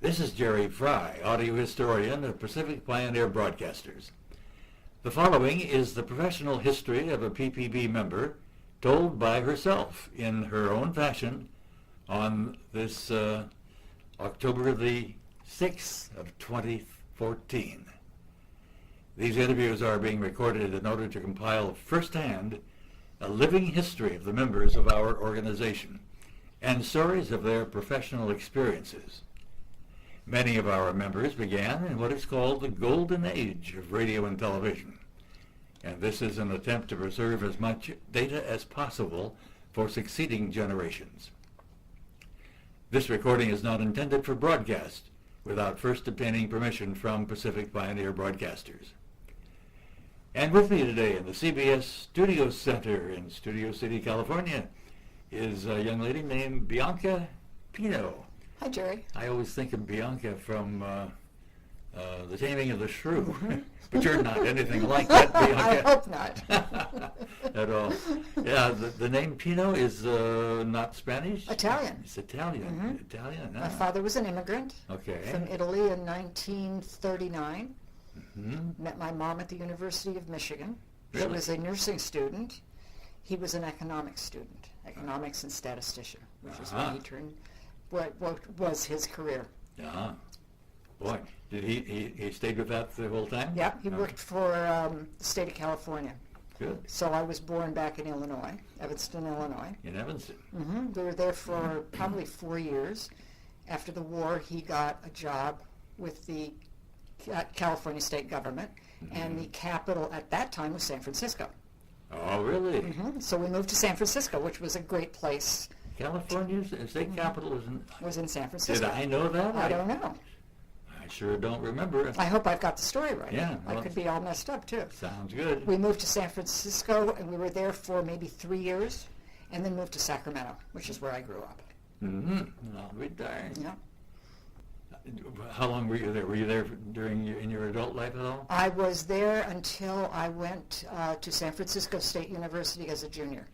This is Jerry Fry, audio historian of Pacific Pioneer Broadcasters. The following is the professional history of a PPB member told by herself in her own fashion on this October the 6th of 2014. These interviews are being recorded in order to compile firsthand a living history of the members of our organization and stories of their professional experiences. Many of our members began in what is called the golden age of radio and television, and this is an attempt to preserve as much data as possible for succeeding generations. This recording is not intended for broadcast without first obtaining permission from Pacific Pioneer Broadcasters. And with me today in the CBS Studio Center in Studio City, California, is a young lady named BIANCA PINO. Hi, Jerry. I always think of Bianca from The Taming of the Shrew, but you're not anything like that, Bianca. I hope not. At all. Yeah, the name Pino is not Spanish? Italian. It's Italian. Italian. My father was an immigrant from Italy in 1939. Met my mom at the University of Michigan. Really? She was a nursing student. He was an economics student, economics and statistician, which is when he turned, what was his career. Yeah. Boy, did he stayed with that the whole time? Yeah, he worked for the state of California. Good. So I was born back in Illinois, Evanston, Illinois. In Evanston. We were there for probably 4 years. After the war, he got a job with the California state government, and the capital at that time was San Francisco. Oh, really? So we moved to San Francisco, which was a great place. California's state capital Was in San Francisco. Did I know that? I don't know. I sure don't remember. I hope I've got the story right. Yeah, I well, could be all messed up, too. Sounds good. We moved to San Francisco, and we were there for maybe 3 years, and then moved to Sacramento, which is where I grew up. I'll be darned. Yeah. How long were you there? Were you there in your adult life at all? I was there until I went to San Francisco State University as a junior.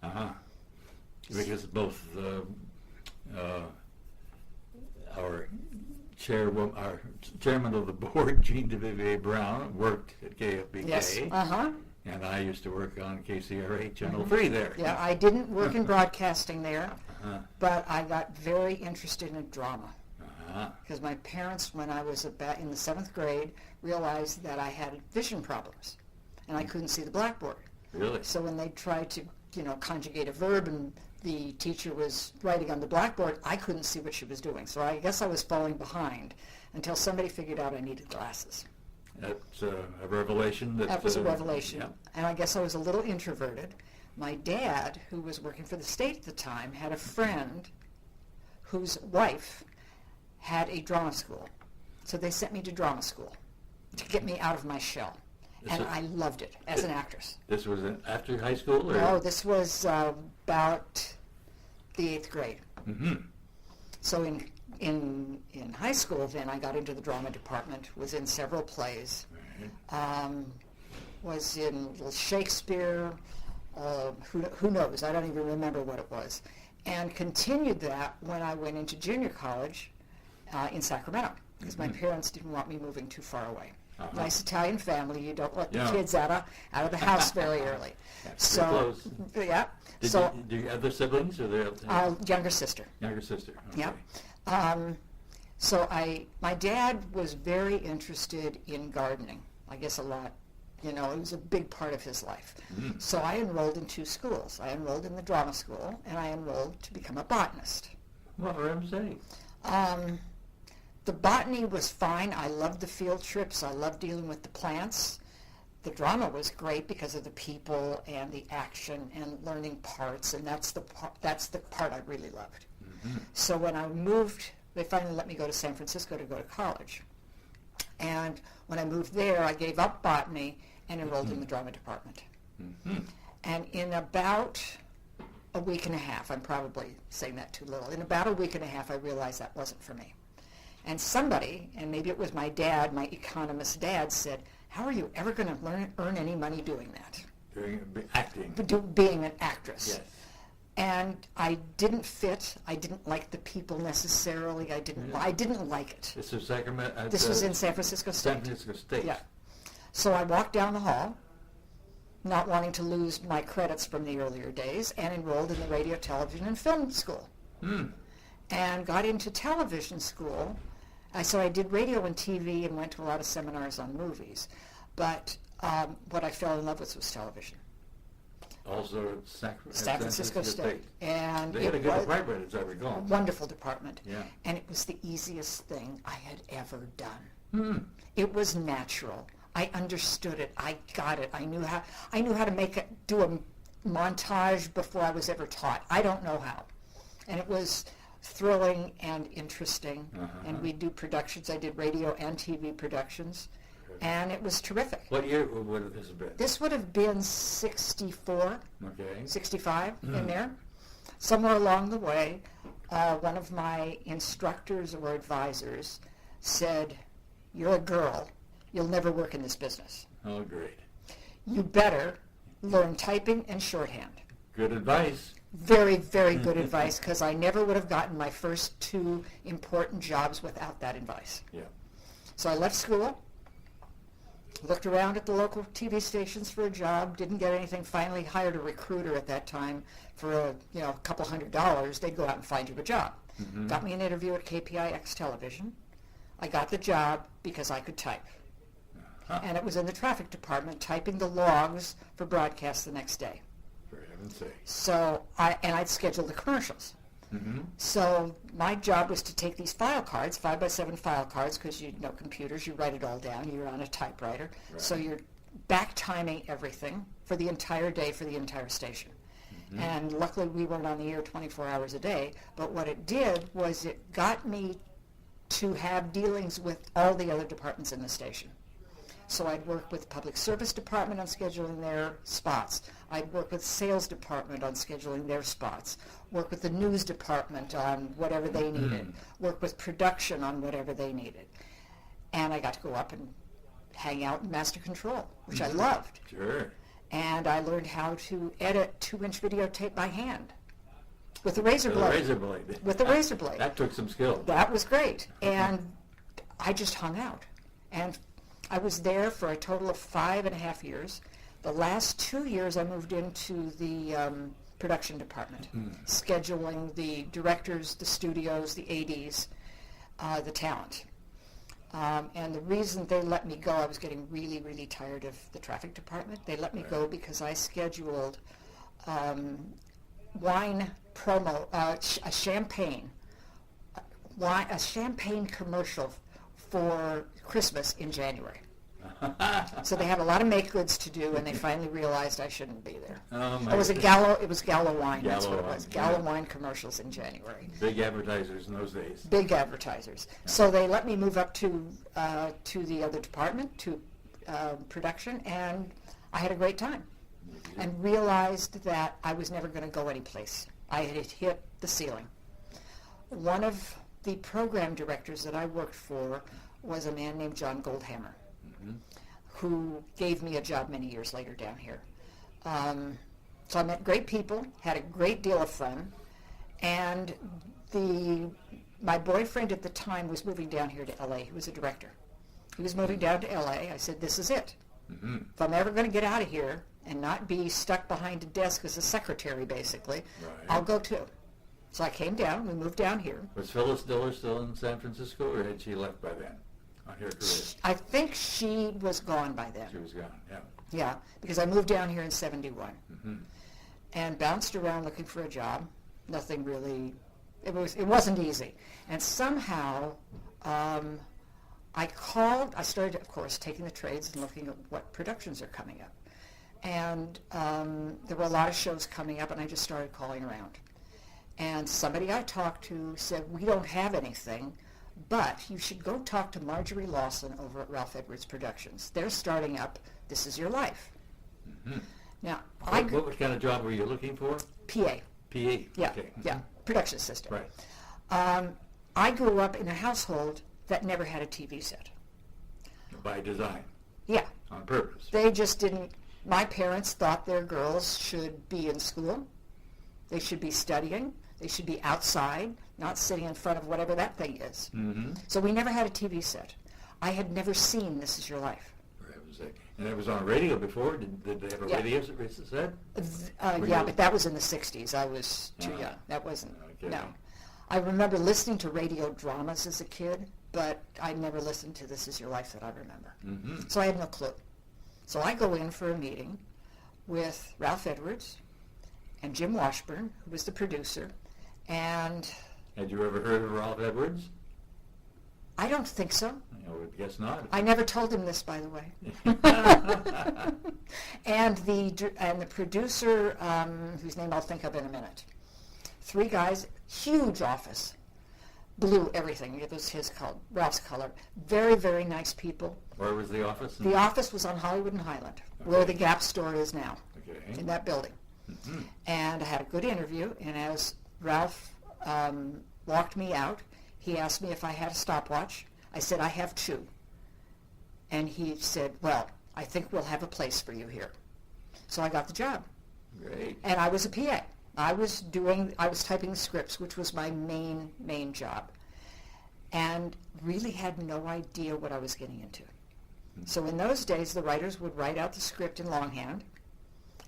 Because both our chairman of the board, Gene DeVivier Brown, worked at KFBK. Yes. And I used to work on KCRA Channel 3 there. Yeah, I didn't work in broadcasting there, but I got very interested in drama. Because my parents, when I was about in the 7th grade, realized that I had vision problems, and I couldn't see the blackboard. Really? So when they tried to, conjugate a verb, and the teacher was writing on the blackboard, I couldn't see what she was doing. So I guess I was falling behind until somebody figured out I needed glasses. That's a revelation. That was a revelation. Yeah. And I guess I was a little introverted. My dad, who was working for the state at the time, had a friend whose wife had a drama school. So they sent me to drama school to get me out of my shell. And I loved it as an actress. This was after high school? Or? No, this was about the 8th grade. So in high school then I got into the drama department, was in several plays, was in Shakespeare, who knows, I don't even remember what it was, and continued that when I went into junior college in Sacramento, because my parents didn't want me moving too far away. Nice Italian family, you don't let the kids out of the house very early. So close. Yeah. Do you have other siblings or younger sister? Younger sister. Okay. Yeah. So my dad was very interested in gardening. I guess a lot. It was a big part of his life. So I enrolled in 2 schools. I enrolled in the drama school, and I enrolled to become a botanist. What were you saying? The botany was fine. I loved the field trips. I loved dealing with the plants. The drama was great because of the people and the action and learning parts, and that's the part I really loved. So when I moved, they finally let me go to San Francisco to go to college. And when I moved there, I gave up botany and enrolled in the drama department. And in about a week and a half, I'm probably saying that too little, in about a week and a half I realized that wasn't for me. And somebody, and maybe it was my dad, my economist dad, said, how are you ever going to earn any money doing that? Acting. Being an actress. Yes. And I didn't fit. I didn't like the people necessarily. I didn't like it. This was Sacramento. This was in San Francisco State. San Francisco State. Yeah. So I walked down the hall, not wanting to lose my credits from the earlier days, and enrolled in the radio, television, and film school. And got into television school. So I did radio and TV and went to a lot of seminars on movies. But what I fell in love with was television. Also at San Francisco State. And they had a good department, as I recall. A wonderful department. Yeah. And it was the easiest thing I had ever done. It was natural. I understood it. I got it. I knew how to do a montage before I was ever taught. I don't know how. And it was thrilling and interesting. And we'd do productions. I did radio and TV productions. And it was terrific. What year would this have been? This would have been 64, 65 in there. Somewhere along the way, one of my instructors or advisors said, "You're a girl. You'll never work in this business. Oh, great. You better learn typing and shorthand." Good advice. Very, very good advice, because I never would have gotten my first 2 important jobs without that advice. Yeah. So I left school, looked around at the local TV stations for a job, didn't get anything, finally hired a recruiter at that time for a couple $100. They'd go out and find you a job. Got me an interview at KPIX Television. I got the job because I could type. And it was in the traffic department, typing the logs for broadcast the next day. For heaven's sake. So I'd schedule the commercials. So my job was to take these file cards, 5x7 file cards, because you know computers, you write it all down, you're on a typewriter. Right. So you're back timing everything for the entire day for the entire station. And luckily we weren't on the air 24 hours a day, but what it did was it got me to have dealings with all the other departments in the station. So I'd work with public service department on scheduling their spots. I'd work with sales department on scheduling their spots. Work with the news department on whatever they needed. Work with production on whatever they needed. And I got to go up and hang out in master control, which I loved. Sure. And I learned how to edit 2-inch videotape by hand with a razor blade. With a razor blade. That took some skill. That was great. And I just hung out. And I was there for a total of 5.5 years. The last 2 years I moved into the production department, scheduling the directors, the studios, the ADs, the talent. And the reason they let me go, I was getting really, really tired of the traffic department. They let me go because I scheduled wine promo, a champagne commercial for Christmas in January. So they had a lot of make goods to do, and they finally realized I shouldn't be there. It was Gallo wine. That's what it was. Gallo wine commercials in January. Big advertisers in those days. Big advertisers. So they let me move up to the other department, to production, and I had a great time. And realized that I was never going to go anyplace. I had hit the ceiling. One of the program directors that I worked for was a man named John Goldhammer, who gave me a job many years later down here. So I met great people, had a great deal of fun, and my boyfriend at the time was moving down here to LA. He was a director. He was moving down to LA. I said, "This is it. If I'm ever going to get out of here and not be stuck behind a desk as a secretary, basically, I'll go too." So I came down. We moved down here. Was Phyllis Diller still in San Francisco, or had she left by then? On her career? I think she was gone by then. She was gone, yeah. Yeah, because I moved down here in 71 and bounced around looking for a job. Nothing really, it wasn't easy. And somehow I started, of course, taking the trades and looking at what productions are coming up. And there were a lot of shows coming up, and I just started calling around. And somebody I talked to said, "We don't have anything, but you should go talk to Marjorie Lawson over at Ralph Edwards Productions. They're starting up This Is Your Life." Now, what kind of job were you looking for? PA. PA? Yeah, Okay. yeah, production assistant. Right. I grew up in a household that never had a TV set. By design? Yeah. On purpose? They just didn't. My parents thought their girls should be in school They should be studying. They should be outside, not sitting in front of whatever that thing is. Mm-hmm. So we never had a TV set. I had never seen This Is Your Life. And it was on radio before? Did they have a radio set? Yeah, but that was in the 60s. I was too young. That wasn't, no. I remember listening to radio dramas as a kid, but I never listened to This Is Your Life that I remember. Mm-hmm. So I had no clue. So I go in for a meeting with Ralph Edwards and Jim Washburn, who was the producer, and... Had you ever heard of Ralph Edwards? I don't think so. I would guess not. I never told him this, by the way. and the producer, whose name I'll think of in a minute. 3 guys, huge office, blue everything. It was Ralph's color. Very, very nice people. Where was the office? The office was on Hollywood and Highland, where the Gap store is now, in that building. Mm-hmm. And I had a good interview, and as Ralph walked me out, he asked me if I had a stopwatch. I said, I have 2. And he said, well, I think we'll have a place for you here. So I got the job. Great. And I was a PA. I was typing the scripts, which was my main job. And really had no idea what I was getting into. So in those days, the writers would write out the script in longhand,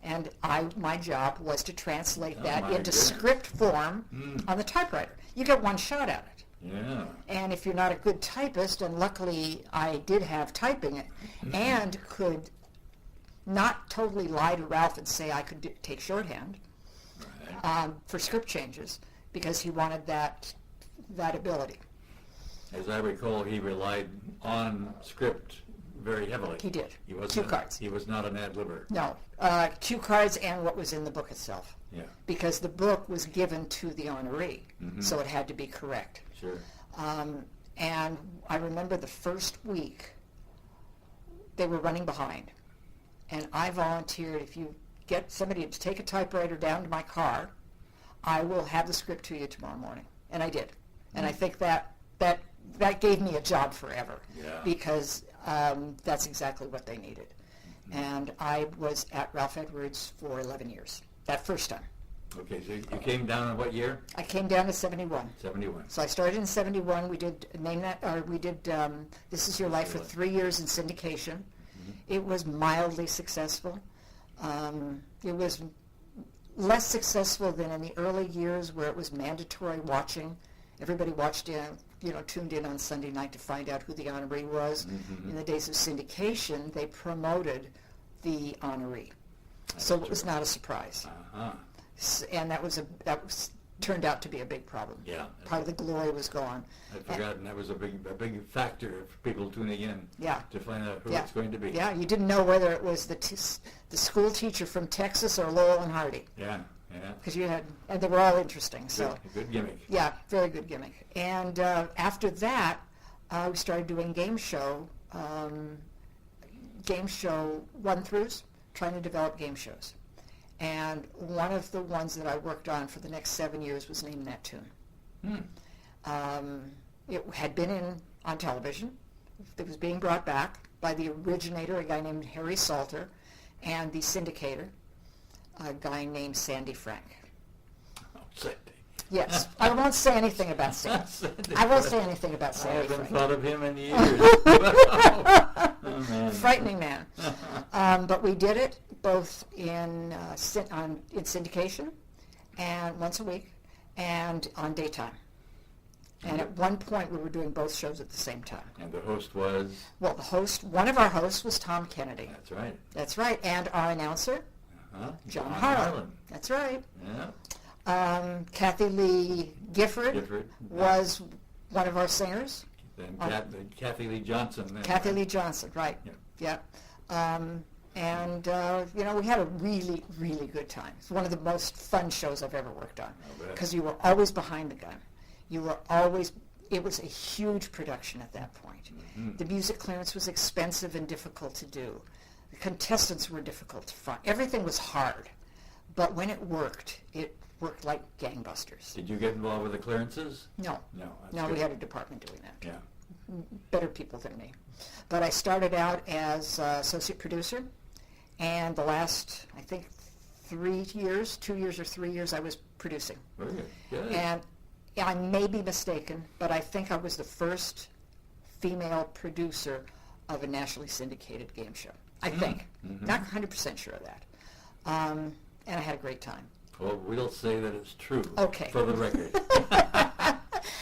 and my job was to translate that into script form on the typewriter. You get one shot at it. Yeah. And if you're not a good typist, and luckily I did have typing and could not totally lie to Ralph and say I could take shorthand for script changes, because he wanted that ability. As I recall, he relied on script very heavily. He did. He wasn't Cue cards. He was not an ad-libber. No. Cue cards and what was in the book itself. Yeah. Because the book was given to the honoree, so it had to be correct. Sure. And I remember the first week, they were running behind. And I volunteered, if you get somebody to take a typewriter down to my car, I will have the script to you tomorrow morning. And I did. And I think that gave me a job forever. Yeah. Because that's exactly what they needed. And I was at Ralph Edwards for 11 years, that first time. Okay, so you came down in what year? I came down to 71. 71. So I started in 71. We did This Is Your Life for 3 years in syndication. It was mildly successful. It was less successful than in the early years where it was mandatory watching. Everybody watched tuned in on Sunday night to find out who the honoree was. In the days of syndication, they promoted the honoree. So it was not a surprise. And that turned out to be a big problem. Yeah. Part of the glory was gone. I'd forgotten that was a big factor of people tuning in to find out who it's going to be. Yeah, you didn't know whether it was the school teacher from Texas or Lowell and Hardy. Yeah. Because and they were all interesting. Good gimmick. Yeah, very good gimmick. And after that, we started doing game show run-throughs, trying to develop game shows. And one of the ones that I worked on for the next 7 years was Name That Tune. It had been on television. It was being brought back by the originator, a guy named Harry Salter, and the syndicator, a guy named Sandy Frank. Oh, Sandy. Yes. I won't say anything about Sandy. I won't say anything about Sandy Frank. I haven't thought of him in years. Oh, man. Frightening man. But we did it both in syndication, and once a week, and on daytime. And at one point, we were doing both shows at the same time. And the host was? Well, one of our hosts was Tom Kennedy. That's right. That's right. And our announcer, John Harlan. That's right. Yeah. Kathy Lee Gifford was one of our singers. Then Kathy Lee Johnson. Kathy Lee Johnson, right. Yeah. And we had a really, really good time. It's one of the most fun shows I've ever worked on. Because you were always behind the gun. It was a huge production at that point. The music clearance was expensive and difficult to do. The contestants were difficult to find. Everything was hard. But when it worked like gangbusters. Did you get involved with the clearances? No. No, we had a department doing that. Yeah. Better people than me. But I started out as associate producer, and the last, I think, 2 years or 3 years I was producing. Very good. Good. And I may be mistaken, but I think I was the first female producer of a nationally syndicated game show. I think. Not 100% sure of that. And I had a great time. Well, we'll say that it's true. Okay. For the record.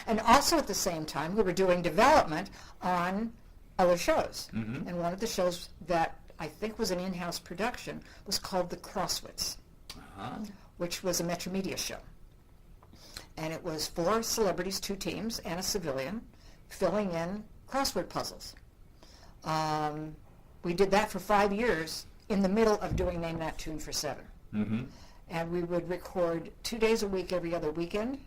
And also at the same time, we were doing development on other shows. And one of the shows that I think was an in-house production was called The Crosswits, which was a Metro Media show. And it was 4 celebrities, 2 teams, and a civilian filling in crossword puzzles. We did that for 5 years in the middle of doing Name That Tune for 7. And we would record 2 days a week every other weekend.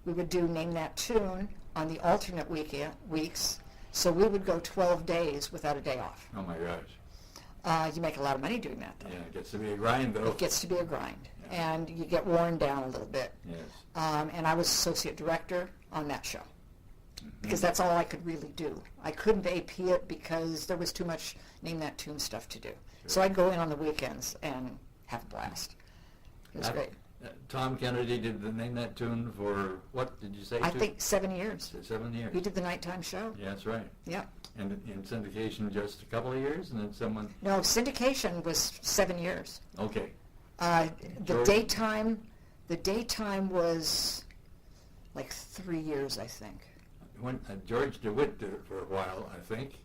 We would do Name That Tune on the alternate weeks. So we would go 12 days without a day off. Oh my gosh. You make a lot of money doing that, though. Yeah, it gets to be a grind, though. It gets to be a grind. And you get worn down a little bit. Yes. And I was associate director on that show. Because that's all I could really do. I couldn't AP it because there was too much Name That Tune stuff to do. Sure. So I'd go in on the weekends and have a blast. It was great. Tom Kennedy did the Name That Tune for, what did you say? I think 7 years. 7 years. We did the nighttime show. Yeah, that's right. Yeah. And in syndication just a couple of years, and then someone... No, syndication was 7 years. Okay. The daytime was like 3 years, I think. When George DeWitt did it for a while, I think,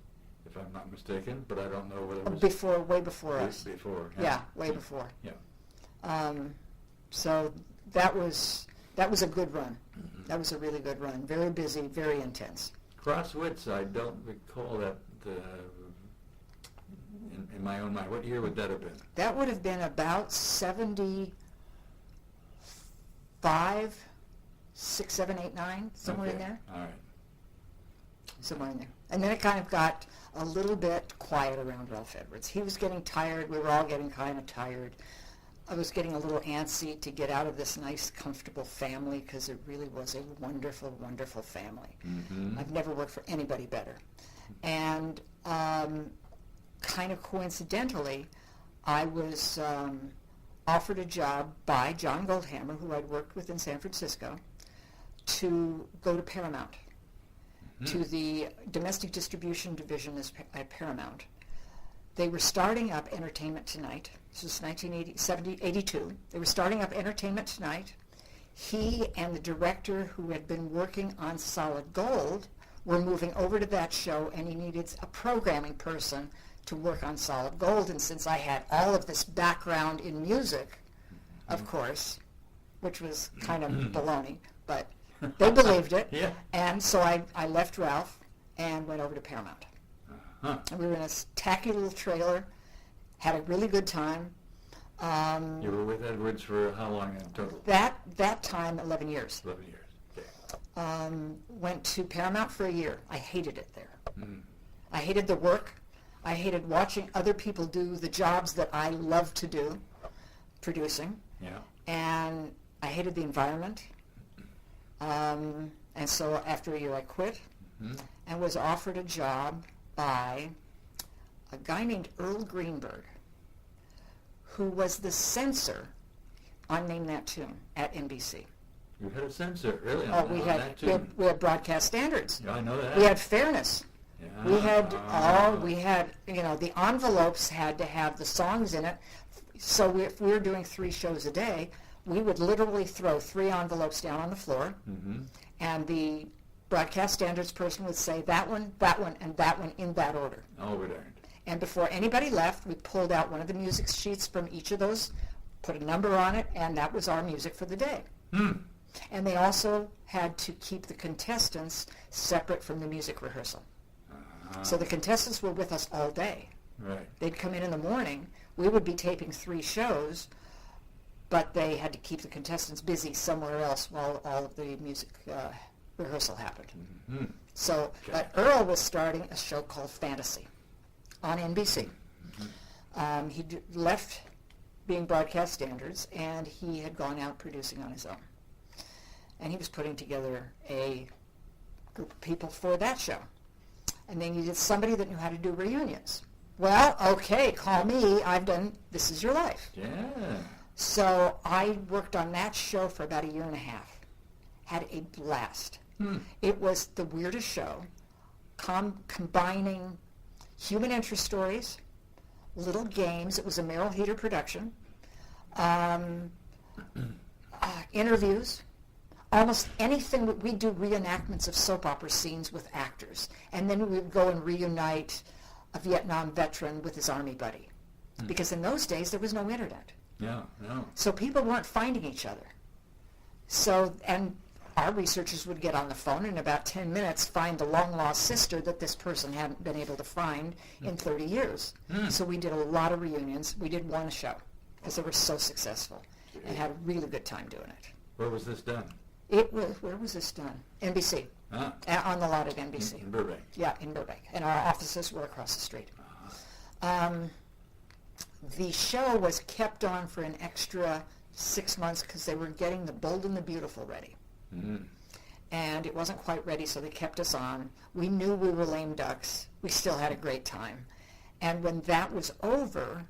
if I'm not mistaken, but I don't know whether it was... Way before us. Before. Yeah, way before. Yeah. So that was a good run. That was a really good run. Very busy, very intense. Crosswits, I don't recall that in my own mind. What year would that have been? That would have been about 75, 6, 7, 8, 9, somewhere in there. All right. Somewhere in there. And then it kind of got a little bit quiet around Ralph Edwards. He was getting tired. We were all getting kind of tired. I was getting a little antsy to get out of this nice, comfortable family because it really was a wonderful, wonderful family. I've never worked for anybody better. And kind of coincidentally, I was offered a job by John Goldhammer, who I'd worked with in San Francisco, to go to Paramount, to the domestic distribution division at Paramount. They were starting up Entertainment Tonight. This was 1982. They were starting up Entertainment Tonight. He and the director who had been working on Solid Gold were moving over to that show, and he needed a programming person to work on Solid Gold. And since I had all of this background in music, of course, which was kind of baloney, but they believed it. Yeah. And so I left Ralph and went over to Paramount. And we were in a tacky little trailer, had a really good time. You were with Edwards for how long in total? That time, 11 years. 11 years. Okay. Went to Paramount for a year. I hated it there. I hated the work. I hated watching other people do the jobs that I love to do, producing. Yeah. And I hated the environment. And so after a year I quit and was offered a job by a guy named Earl Greenberg, who was the censor on Name That Tune at NBC. You had a censor, really? Oh, we had broadcast standards. Yeah, I know that. We had fairness. Yeah. We had, the envelopes had to have the songs in it. So if we were doing 3 shows a day, we would literally throw 3 envelopes down on the floor, and the broadcast standards person would say that one, and that one in that order. Oh, we learned. And before anybody left, we pulled out one of the music sheets from each of those, put a number on it, and that was our music for the day. And they also had to keep the contestants separate from the music rehearsal. So the contestants were with us all day. Right. They'd come in the morning. We would be taping 3 shows, but they had to keep the contestants busy somewhere else while all of the music rehearsal happened. So Earl was starting a show called Fantasy on NBC. He left being broadcast standards, and he had gone out producing on his own. And he was putting together a group of people for that show. And they needed somebody that knew how to do reunions. Well, okay, call me. I've done This Is Your Life. Yeah. So I worked on that show for about a year and a half. Had a blast. It was the weirdest show, combining human interest stories, little games. It was a Merrill Heater production, interviews, almost anything. We do reenactments of soap opera scenes with actors, and then we would go and reunite a Vietnam veteran with his Army buddy, because in those days there was no internet. Yeah, no. So people weren't finding each other. So, and our researchers would get on the phone in about 10 minutes, find the long-lost sister that this person hadn't been able to find in 30 years. So we did a lot of reunions. We did one show because they were so successful and had a really good time doing it. Where was this done? Where was this done? NBC. Ah. On the lot at NBC. In Burbank. Yeah, in Burbank. And our offices were across the street. The show was kept on for an extra 6 months because they were getting The Bold and the Beautiful ready. And it wasn't quite ready, so they kept us on. We knew we were lame ducks. We still had a great time. And when that was over,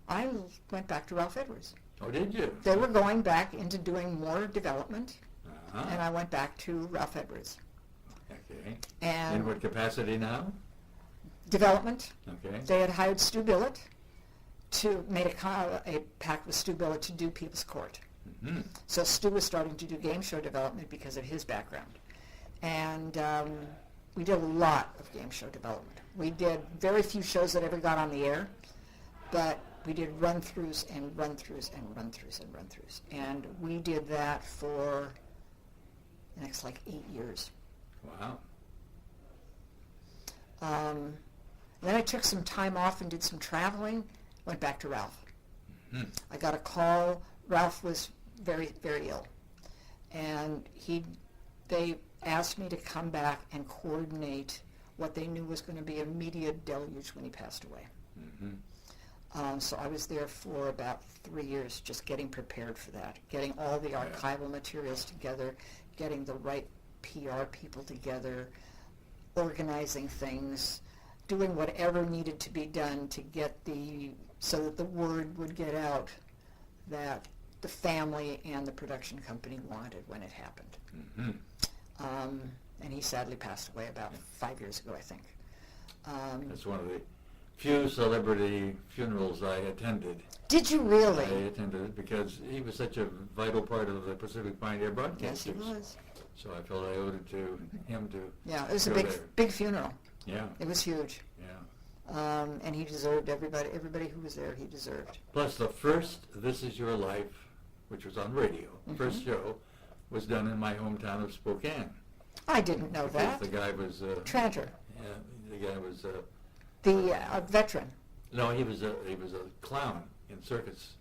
I went back to Ralph Edwards. Oh, did you? They were going back into doing more development, Uh-huh. and I went back to Ralph Edwards. Okay. And In what capacity now? development, Okay. they had hired Stu Billett made a pact with Stu Billett to do People's Court. So Stu was starting to do game show development because of his background. And we did a lot of game show development. We did very few shows that ever got on the air, but we did run-throughs and run-throughs and run-throughs and run-throughs. And we did that for the next 8 years. Wow. Then I took some time off and did some traveling, went back to Ralph. I got a call. Ralph was very, very ill. And they asked me to come back and coordinate what they knew was going to be a media deluge when he passed away. So I was there for about 3 years just getting prepared for that, getting all the archival materials together, getting the right PR people together, organizing things, doing whatever needed to be done to get so that the word would get out that the family and the production company wanted when it happened. And he sadly passed away about 5 years ago, I think. That's one of the few celebrity funerals I attended. Did you really? I attended it because he was such a vital part of the Pacific Pioneer broadcasters. Yes, he was. So I felt I owed it to him to Yeah, it was a go big, there. big funeral. Yeah, It was huge. yeah. And he deserved everybody who was there, he deserved. Plus the first This Is Your Life, which was on radio, the first show, was done in my hometown of Spokane. I didn't know Because that. the guy was... Tranter, the guy was... the veteran. No, he was a clown in circus.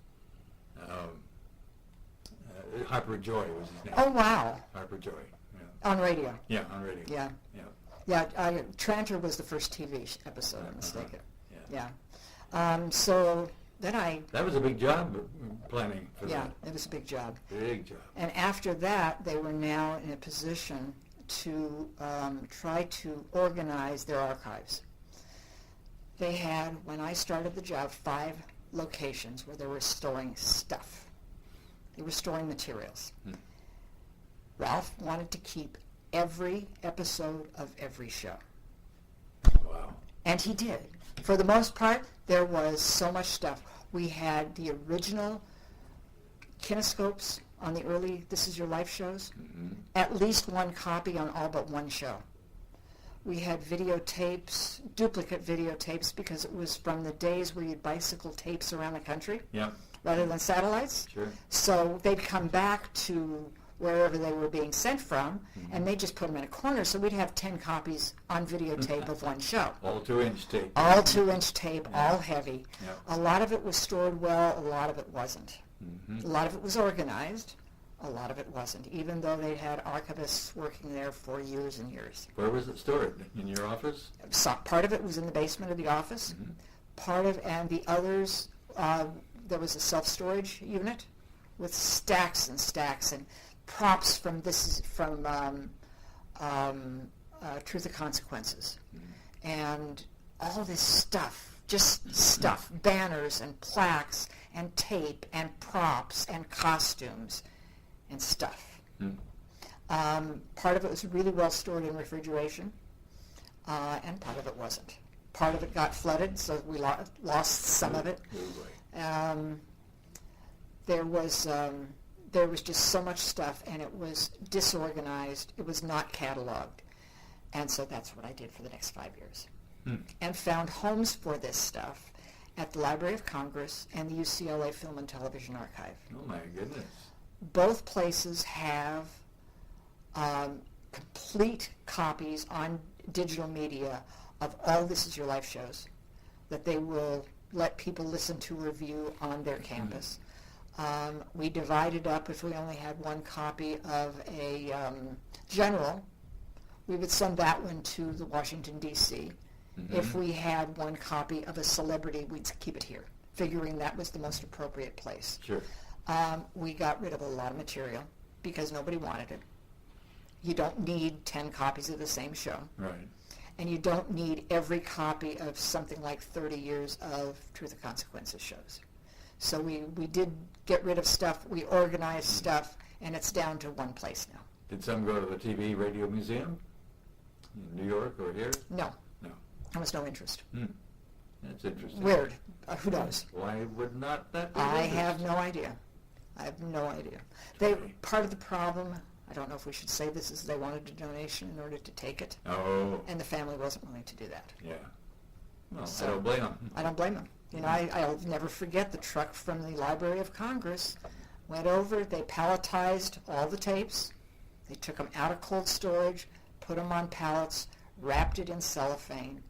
Harper Joy was his name. Oh, wow. Harper Joy. Yeah. On radio. Yeah, on radio. Yeah. Yeah. Yeah, Tranter was the first TV episode, I'm mistaken. Yeah. Yeah. So then That was a big job planning for yeah, that. it was a big job. Big job. And after that, they were now in a position to try to organize their archives. They had, when I started the job, 5 locations where they were storing stuff. They were storing materials. Ralph wanted to keep every episode of every show. Wow. And he did. For the most part, there was so much stuff. We had the original kinescopes on the early This Is Your Life shows, at least one copy on all but one show. We had videotapes, duplicate videotapes, because it was from the days where you'd bicycle tapes around the country Yeah. rather than satellites. Sure. So they'd come back to wherever they were being sent from, and they just put them in a corner. So we'd have 10 copies on videotape of one show. All 2-inch tape. All 2-inch tape, all heavy. Yeah. A lot of it was stored well, a lot of it wasn't. A lot of it was organized, a lot of it wasn't, even though they had archivists working there for years and years. Where was it stored? In your office? So part of it was in the basement of the office. And the others, there was a self-storage unit with stacks and stacks and props from Truth or Consequences, and all this stuff, just stuff, banners and plaques and tape and props and costumes and stuff. Part of it was really well stored in refrigeration, and part of it wasn't. Part of it got flooded, so we lost some of it. There was just so much stuff, and it was disorganized. It was not cataloged. And so that's what I did for the next 5 years. And found homes for this stuff at the Library of Congress and the UCLA Film and Television Archive. Oh, my goodness. Both places have complete copies on digital media of all This Is Your Life shows that they will let people listen to review on their campus. We divided up. If we only had one copy of a general, we would send that one to the Washington, D.C. If we had one copy of a celebrity, we'd keep it here, figuring that was the most appropriate place. Sure. We got rid of a lot of material because nobody wanted it. You don't need 10 copies of the same show. Right. And you don't need every copy of something like 30 years of Truth or Consequences shows. So we did get rid of stuff, we organized stuff, and it's down to one place now. Did some go to the TV Radio Museum in New York or here? No. No. There was no interest. That's interesting. Weird. Who knows? Why would not that be? I have no idea. I have no idea. Part of the problem, I don't know if we should say this, is they wanted a donation in order to take it. Oh. And the family wasn't willing to do that. Yeah. Well, So, I don't blame them. I don't blame them. You know, I'll never forget the truck from the Library of Congress went over, they palletized all the tapes, they took them out of cold storage, put them on pallets, wrapped it in cellophane,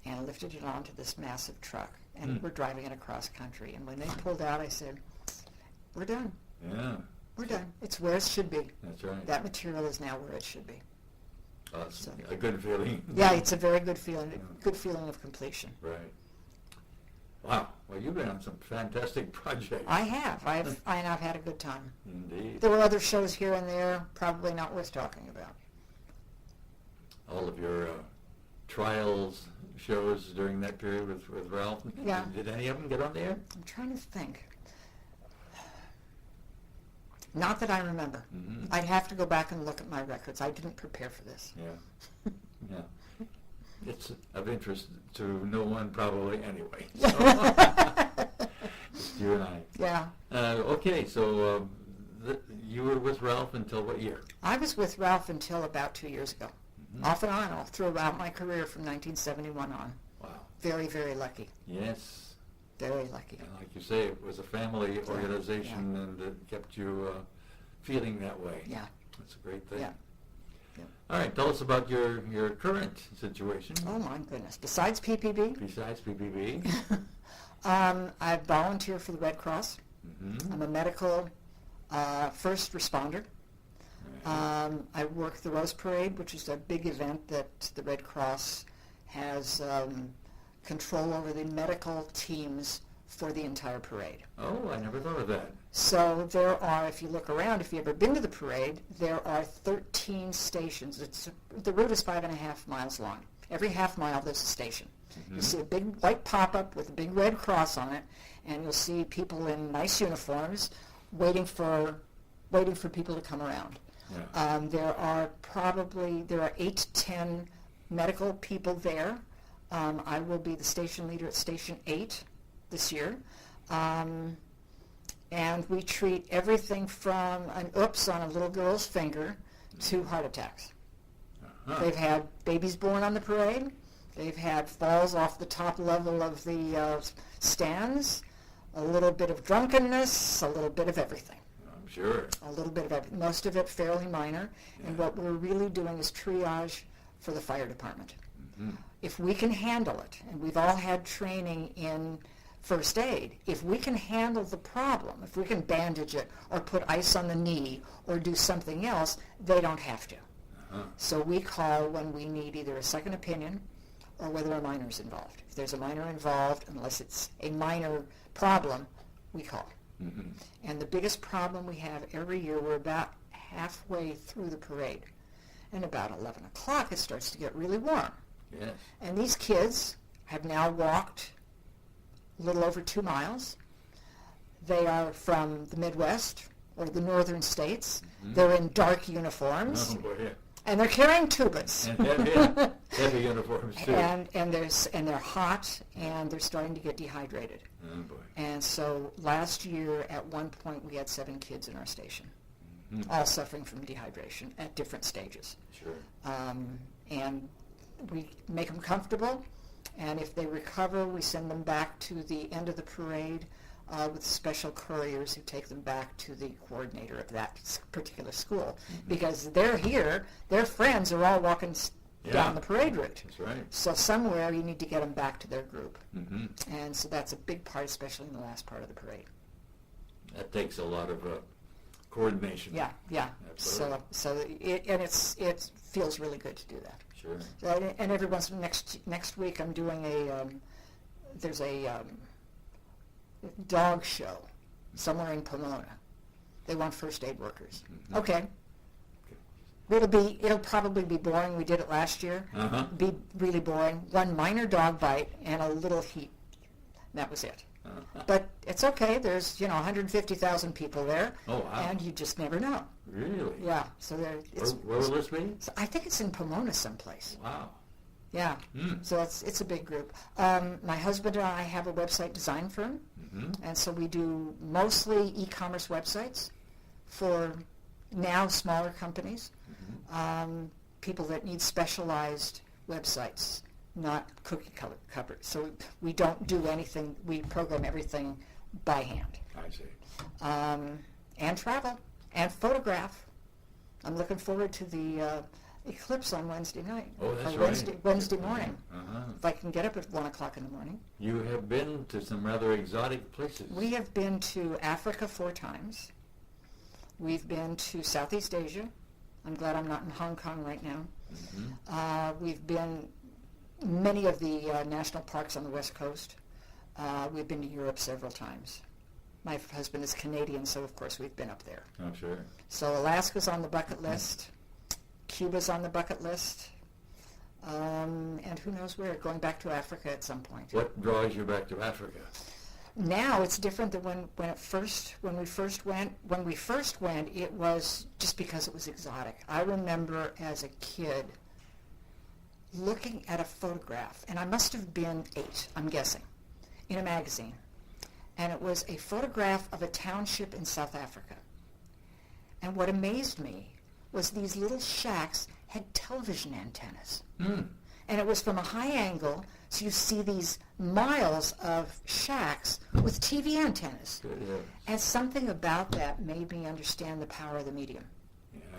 and lifted it onto this massive truck. And we're driving it across country. And when they pulled out, I said, we're done. Yeah. We're done. It's where it should be. That's right. That material is now where it should be. That's a good feeling. Yeah, it's a very good feeling, good feeling of completion. Right. Wow. Well, you've been on some fantastic projects. I have. I've had a good time. Indeed. There were other shows here and there, probably not worth talking about. All of your trials shows during that period with Ralph. Yeah. Did any of them get on the air? I'm trying to think. Not that I remember. I'd have to go back and look at my records. I didn't prepare for this. Yeah. Yeah. It's of interest to no one probably anyway. So. Just you and I. Yeah. Okay, so you were with Ralph until what year? I was with Ralph until about 2 years ago. Off and on, all throughout my career from 1971 on. Wow. Very, very lucky. Yes. Very lucky. And like you say, it was a family organization and it kept you feeling that way. Yeah. That's a great thing. Yeah. All right, tell us about your current situation. Oh, my goodness. Besides PPB, Besides PPB. I volunteer for the Red Cross. I'm a medical first responder. I work the Rose Parade, which is a big event that the Red Cross has control over the medical teams for the entire parade. Oh, I never thought of that. So there are, if you look around, if you've ever been to the parade, there are 13 stations. The route is 5.5 miles long. Every half mile there's a station. You see a big white pop-up with a big red cross on it, and you'll see people in nice uniforms waiting for people to come around. Yeah. There are 8 to 10 medical people there. I will be the station leader at Station 8 this year. And we treat everything from an oops on a little girl's finger to heart attacks. They've had babies born on the parade. They've had falls off the top level of the stands, a little bit of drunkenness, a little bit of everything. I'm sure. A little bit of everything. Most of it fairly minor. And what we're really doing is triage for the fire department. If we can handle it, and we've all had training in first aid, if we can handle the problem, if we can bandage it or put ice on the knee or do something else, they don't have to. So we call when we need either a second opinion or whether a minor's involved. If there's a minor involved, unless it's a minor problem, we call. And the biggest problem we have every year, we're about halfway through the parade. And about 11 o'clock, it starts to get really warm. Yes. And these kids have now walked a little over 2 miles. They are from the Midwest or the northern states. They're in dark uniforms. Oh, boy, yeah. And they're carrying tubas. And heavy uniforms, too. and they're hot, and they're starting to get dehydrated. Oh, boy. And so last year, at one point, we had 7 kids in our station, all suffering from dehydration at different stages. Sure. And we make them comfortable, and if they recover, we send them back to the end of the parade with special couriers who take them back to the coordinator of that particular school. Because they're here, their friends are all walking down the parade route. That's right. So somewhere you need to get them back to their group. And so that's a big part, especially in the last part of the parade. That takes a lot of coordination. Yeah. Absolutely. So it feels really good to do that. Sure. And every once next week I'm doing there's a dog show somewhere in Pomona. They want first aid workers. Okay. It'll probably be boring. We did it last year. Be really boring. One minor dog bite and a little heat. That was it. But it's okay. There's 150,000 people there. Oh, wow. And you just never know. Really? Yeah. So there. Where will this be? I think it's in Pomona someplace. Wow. Yeah. So it's a big group. My husband and I have a website design firm, and so we do mostly e-commerce websites for now smaller companies, people that need specialized websites, not cookie covered. So we don't do anything. We program everything by hand. I see. And travel and photograph. I'm looking forward to the eclipse on Wednesday night. Oh, that's right. Wednesday morning. Uh-huh. If I can get up at 1 o'clock in the morning. You have been to some rather exotic places. We have been to Africa 4 times. We've been to Southeast Asia. I'm glad I'm not in Hong Kong right now. We've been many of the national parks on the West Coast. We've been to Europe several times. My husband is Canadian, so of course we've been up there. Oh, sure. So Alaska's on the bucket list. Cuba's on the bucket list. And who knows where, going back to Africa at some point. What draws you back to Africa? Now it's different than when we first went. When we first went, it was just because it was exotic. I remember as a kid looking at a photograph, and I must have been 8, I'm guessing, in a magazine. And it was a photograph of a township in South Africa. And what amazed me was these little shacks had television antennas. And it was from a high angle, so you see these miles of shacks with TV antennas. And something about that made me understand the power of the medium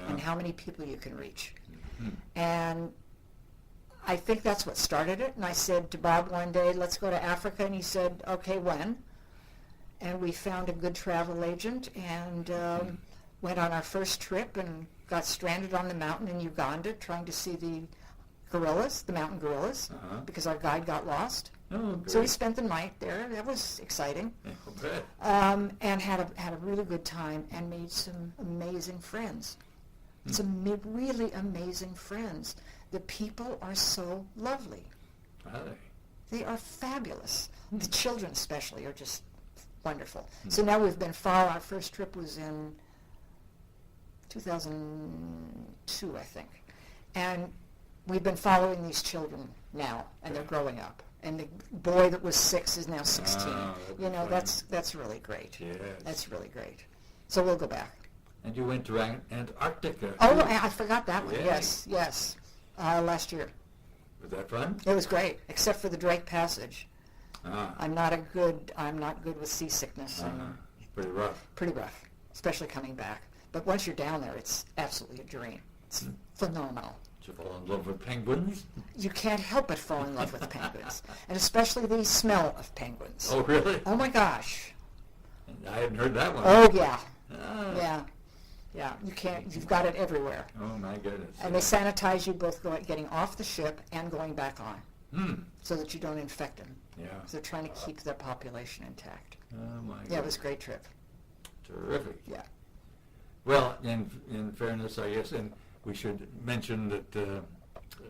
and how many people you can reach. And I think that's what started it. And I said to Bob one day, let's go to Africa. And he said, okay, when? And we found a good travel agent and went on our first trip and got stranded on the mountain in Uganda trying to see the gorillas, the mountain gorillas, because our guide got lost. Oh, great. So we spent the night there. That was exciting. And had a really good time and made some amazing friends. Some really amazing friends. The people are so lovely. Are they? They are fabulous. The children especially are just wonderful. So now we've been following. Our first trip was in 2002, I think. And we've been following these children now, and they're growing up. And the boy that was 6 is now 16. That's really great. Yes. That's really great. So we'll go back. And you went to Antarctica. Oh, I forgot that one. Yeah. Yes. Last year. Was that fun? It was great, except for the Drake Passage. Ah. I'm not good with seasickness. Pretty rough. Pretty rough, especially coming back. But once you're down there, it's absolutely a dream. It's phenomenal. Did you fall in love with penguins? You can't help but fall in love with penguins, and especially the smell of penguins. Oh, really? Oh my gosh. I hadn't heard that one. Oh yeah. Ah. Yeah. You can't. You've got it everywhere. Oh, my goodness. And they sanitize you both getting off the ship and going back on, so that you don't infect them. Yeah. So they're trying to keep their population intact. Oh, my goodness. Yeah, it was a great trip. Terrific. Yeah. Well, in fairness, I guess, and we should mention that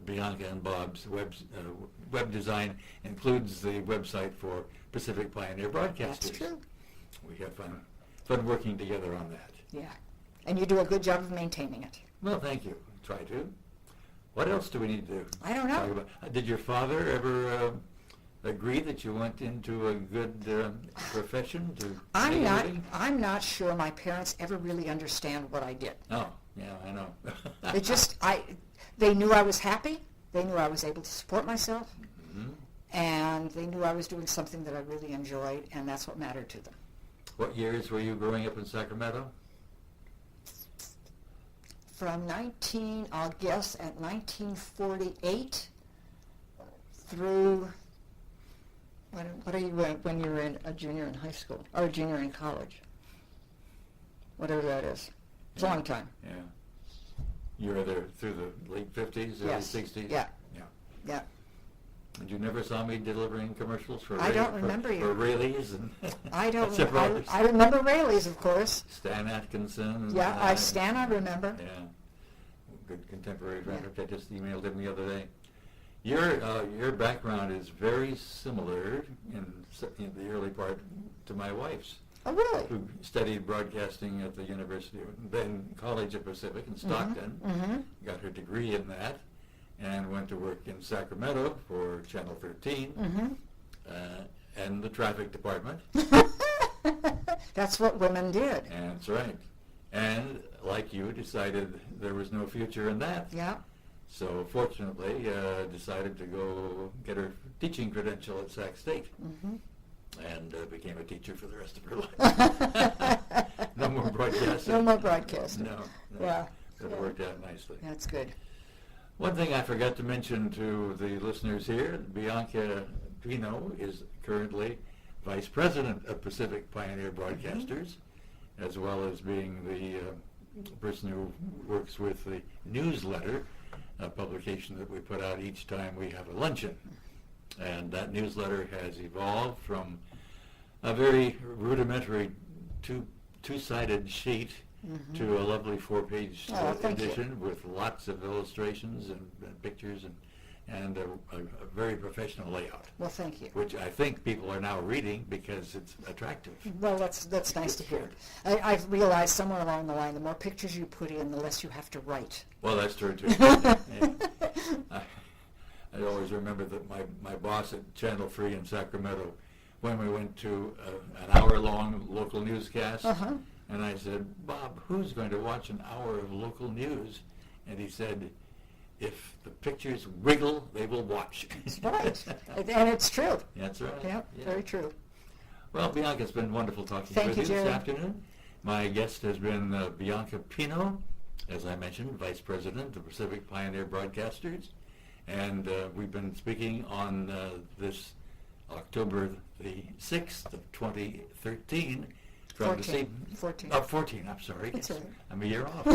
Bianca and Bob's web design includes the website for Pacific Pioneer Broadcasters. That's true. We have fun working together on that. Yeah. And you do a good job of maintaining it. Well, thank you. Try to. What else do we need to I don't know. talk about? Did your father ever agree that you went into a good profession to make a living? I'm not sure my parents ever really understand what I did. Oh, yeah, I know. They knew I was happy. They knew I was able to support myself. Mhm. And they knew I was doing something that I really enjoyed, and that's what mattered to them. What years were you growing up in Sacramento? From I'll guess at 1948 through, what are you when you're a junior in high school, or a junior in college? Whatever that is. It's a long time. Yeah. You were there through the late 50s, early Yes. 60s? Yeah. Yeah. Yeah. And you never saw me delivering commercials for I don't remember you. for Rayleigh's and I don't. several others. I remember Rayleigh's, of course. Stan Atkinson. Yeah, I remember. Yeah, good contemporary friend. I just emailed him the other day. Your background is very similar in the early part to my wife's, Oh, really? who studied broadcasting at the University, then College of Pacific in Stockton. Mm-hmm. Got her degree in that, and went to work in Sacramento for Channel 13 and the traffic department. That's what women did. And that's right. And like you, decided there was no future in that. Yeah. So fortunately, decided to go get her teaching credential at Sac State. Mm-hmm. And became a teacher for the rest of her life. No more broadcasting. No more broadcasting. No. Yeah. It worked out nicely. That's good. One thing I forgot to mention to the listeners here, Bianca PINO is currently Vice President of Pacific Pioneer Broadcasters, as well as being the person who works with the newsletter, a publication that we put out each time we have a luncheon. And that newsletter has evolved from a very rudimentary two-sided sheet to a lovely 4-page edition with lots of illustrations and pictures and a very professional layout. Well, thank you. Which I think people are now reading because it's attractive. Well, that's nice to hear. I've realized somewhere along the line, the more pictures you put in, the less you have to write. Well, that's true too. Yeah. I always remember that my boss at Channel 3 in Sacramento, when we went to an hour-long local newscast, and I said, Bob, who's going to watch an hour of local news? And he said, if the pictures wiggle, they will watch. That's right. And it's true. That's right. Yeah, very true. Well, Bianca, it's been wonderful talking Thank with you, you Jerry. this afternoon. My guest has been Bianca PINO, as I mentioned, Vice President of Pacific Pioneer Broadcasters. And we've been speaking on this October the 6th of 2013 from 14, I'm sorry. That's right. I'm a year off.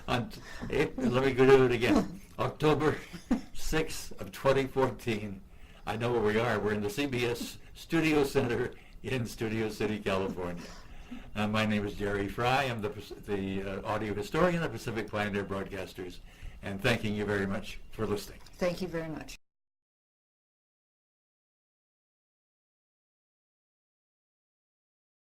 Let me go do it again. October 6th of 2014. I know where we are. We're in the CBS Studio Center in Studio City, California. My name is Jerry Fry. I'm the audio historian of Pacific Pioneer Broadcasters, and thanking you very much for listening. Thank you very much.